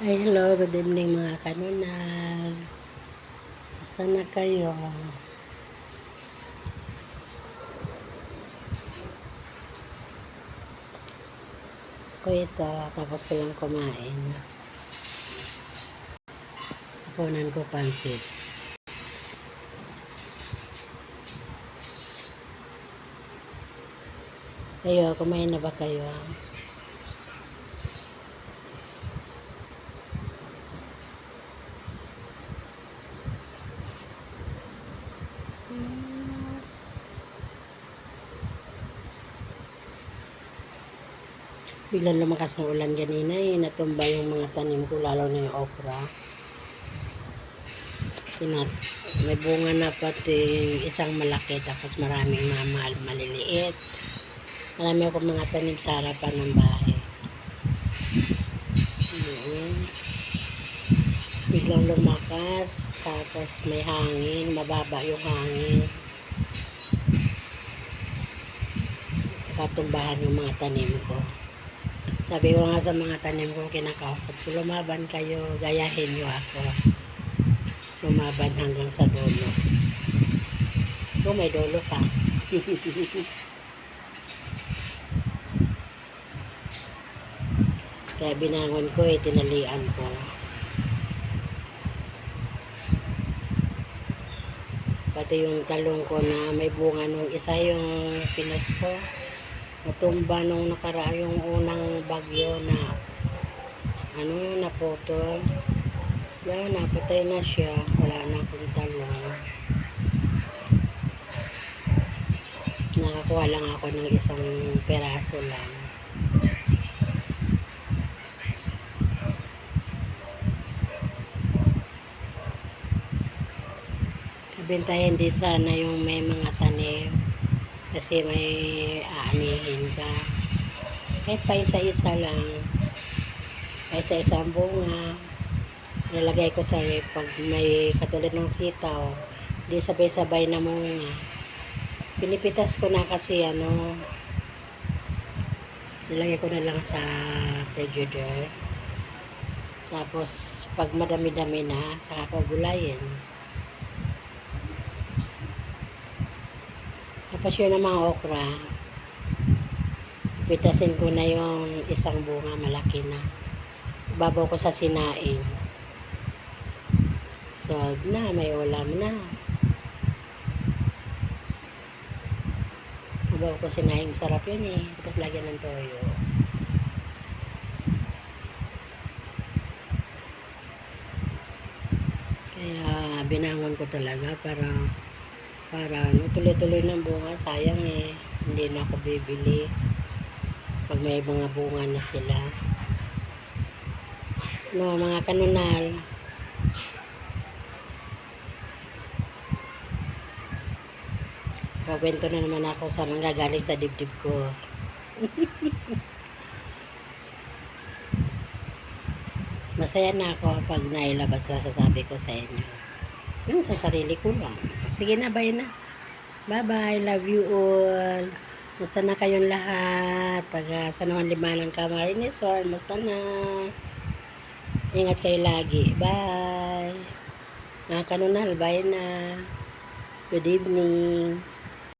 Ay, hello, good evening mga kanunal. Basta na kayo. Ako ito, tapos ko lang kumain. Kukunan ko pansit. Kayo, kumain na ba kayo? Biglang lumakas ng ulan ganina natumba yung mga tanim ko, lalo na yung okra. May bunga na pati isang malaki, tapos maraming maliliit. Marami akong mga tanim sa harapan ng bahay. Biglang lumakas, tapos may hangin, mababa yung hangin. Katumbahan yung mga tanim ko. Sabi ko nga sa mga tanim ko, kinakausap ko, lumaban kayo, gayahin nyo ako. Lumaban hanggang sa dulo. Kung may dulo pa. Kaya binangon ko, tinalian ko. Pati yung talong ko na may bunga nung isa, yung pinas ko, natumba nung nakaraan yung unang bagyo na naputol. Yan, napatay na siya. Wala na akong talong. Nakakuha lang ako ng isang peraso lang. Bentahin din sana yung may mga tanim kasi may aanihin ka. Kahit pa isa-isa lang, kahit sa isang bunga, nilagay ko sa pag may katulad ng sitaw, di sabay-sabay na munga. Pinipitas ko na kasi nilagay ko na lang sa frigidaire. Tapos pag madami-dami na, saka ko gulayin. Tapos yun ang mga okra, pitasin ko na yung isang bunga, malaki na. Babaw ko sa sinaing. So, may ulam na. Babaw ko sinaing, sarap yun eh. Tapos lagyan ng toyo. Kaya binangon ko talaga para tuloy-tuloy ng bunga. Sayang eh, hindi na ako bibili pag may mga bunga na sila. Mga kanunal, kwento na naman ako sa nanggagaling sa dibdib ko. Masaya na ako pag nailabas na sasabi ko sa inyo. Yung sa sarili ko lang. Sige na, bye na. Bye-bye. Love you all. Musta na kayong lahat? Taga San Juan Limanang, Camarines Sur. Musta na? Ingat kayo lagi. Bye. Mga kanunal, bye na. Good evening.